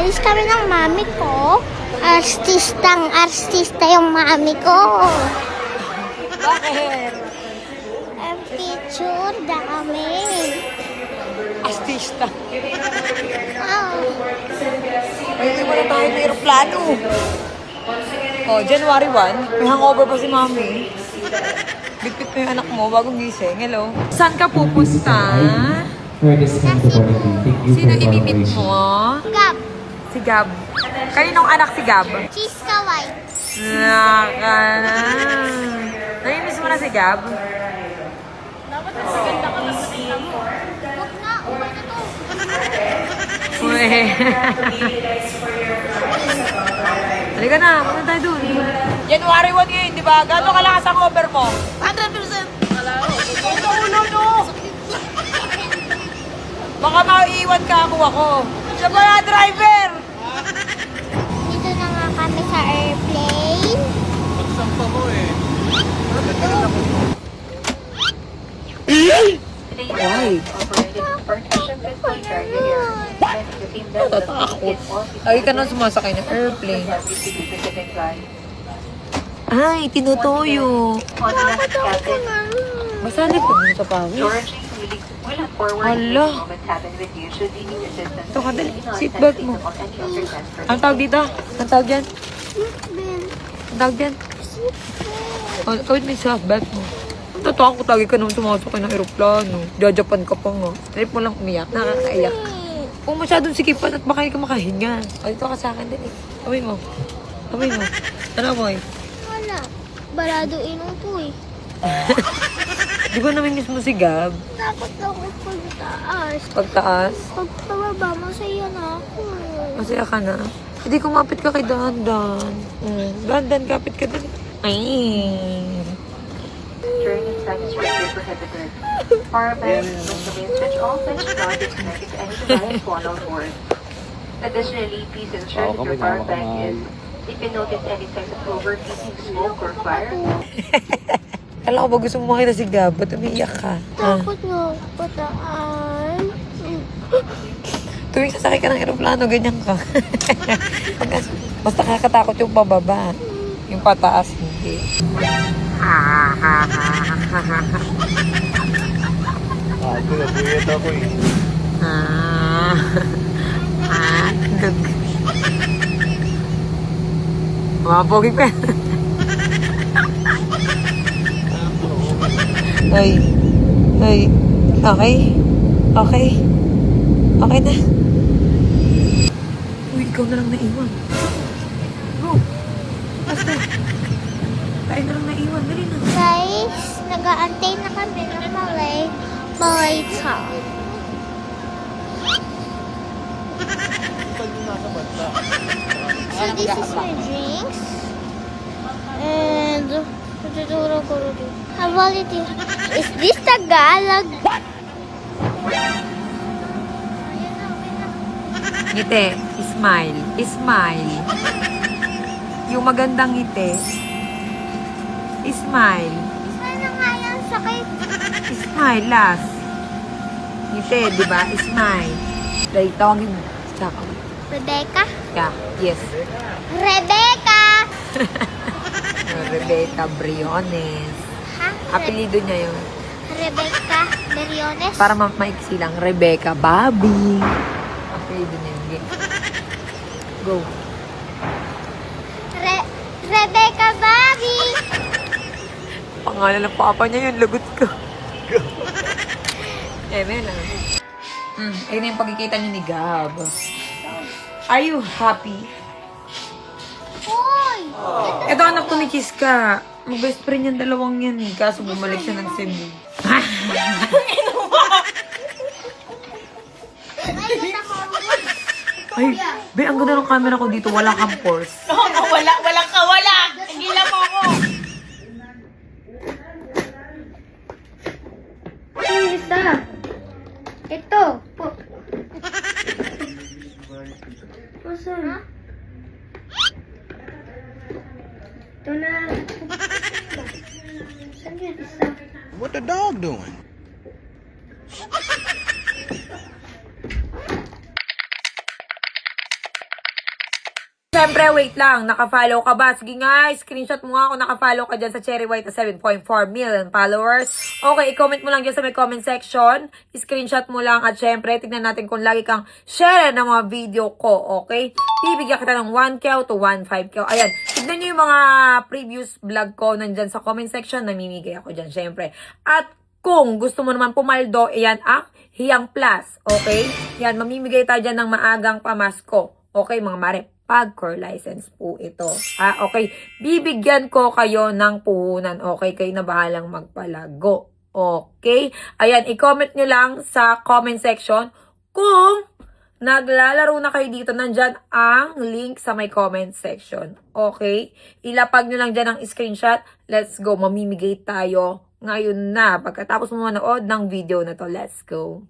Alis kami ng mami ko. Artista yung mami ko. Bakit? Picture, dami. Artista. Oh. Pwede mo na tayo ng aeroplano. Oh, January 1, may hangover pa si mami. Bitbit mo yung anak mo bagong gising. Hello. Saan ka pupunta? Sino imimit mo? Gab. Si Gab. Kaninong anak si Gab? Cheese kawai. Naka na. Namimiss mo na si Gab? Huwag na, okay na to. Uy. Halika na, punta tayo dun. January 1 ngayon, di ba? Gano'ng kalakas ang over mo? 100%! Ulo, no! Baka maiiwan ka ako. Siya ba na driver? Dito na nga kami sa airplane. Magsampa mo eh. Why? Tatakot. Lagi ka nang sumasakay ng airplane. Ay, tinutuyo. Masanay pa mo sa pangit. Hala. Ito ka, dali. Seatbelt mo. Ang tawag dito? Ang tawag dyan? Ang tawag dyan? Oh, kawit may seatbelt mo. Totoo ako, lagi ka naman sumasakay ng aeroplano. Jajapan ka pa nga. Trip mo lang umiyak, nakakaiyak. Kung masyadong sikipan at baka ka makahinga. O, dito ka sa akin, dali. Amoy mo. Amoy mo. Ano amoy? Wala. Barado inong to eh. Di ba namimiss mo si Gab? Takot ako pagtaas. Pagtaas? Pag pababa, masaya na ako. Masaya ka na? Hindi kumapit ka kay Dahan-Dan. Dahan-Dan, kapit ka dali. Ay. During this time is strictly prohibited. Power banks must remain switched off and should not be connected to any device while on board. Additionally, please ensure that your power bank is, if you notice any signs of overheating, smoke, or fire, Kala ko ba gusto mo makita si Gab? Ba't umiiyak ka? Takot nga pataan. Tuwing sasakay ka ng aeroplano, ganyan ka. Basta kakatakot yung pababa. Yung pataas, hindi. Pinabuyat ako eh. Mapogi pa. Ay. Ay. Okay. Okay. Okay na. Uy, ikaw na lang naiwan. Go. Basta. Tayo na lang naiwan. Dali na. Guys, nag-aantay na kami ng malita. So this is my drinks. And tututuro ko rin. How about it? Is this Tagalog? Ngiti. Smile. Smile. Yung magandang ngiti. Smile. Ano nga yan? Sakit. Smile last. Ngiti, di ba? Smile. Like, tawagin mo. Tsaka. Rebecca? Yeah. Yes. Rebecca! Rebecca Briones. Ha? Apelido niya yun. Rebecca Beriones? Para maiksi lang. Rebecca Bobby. Apelido niya yun. Go. Rebecca Bobby! Pangalan ng papa niya yun. Lagot ko. May lang. Ayun yung pagkikita niyo ni Gab. Are you happy? Hoy! Ito anak to ni Kiska. Mag-best friend yung dalawang yan eh. Kaso bumalik siya ng Cebu. Ay, be, ang ganda ng camera ko dito. Wala kang pores. Walang kawala! Hindi lang ako! Isa. Ito. Po. Saan? Ito na. Saan yun isa? What the dog doing? Siyempre, wait lang. Naka-follow ka ba? Sige nga, screenshot mo nga kung naka-follow ka dyan sa Cherry White na 7.4 million followers. Okay, i-comment mo lang dyan sa may comment section. Screenshot mo lang at syempre, tignan natin kung lagi kang share ng mga video ko, okay? Bibigyan kita ng 1K to 1.5K. Ayan, tignan nyo yung mga previous vlog ko nandyan sa comment section. Namimigay ako dyan, syempre. At kung gusto mo naman pumaldo, ayan ang Hiyang Plus, okay? Yan, mamimigay tayo dyan ng maagang pamasko. Okay, mga mare. Pag core license po ito. Okay. Bibigyan ko kayo ng puhunan. Okay, kayo na bahalang magpalago. Okay. Ayan, i-comment nyo lang sa comment section kung naglalaro na kayo dito. Nandyan ang link sa my comment section. Okay. Ilapag nyo lang dyan ang screenshot. Let's go. Mamimigay tayo ngayon na. Pagkatapos mo manood ng video na to. Let's go.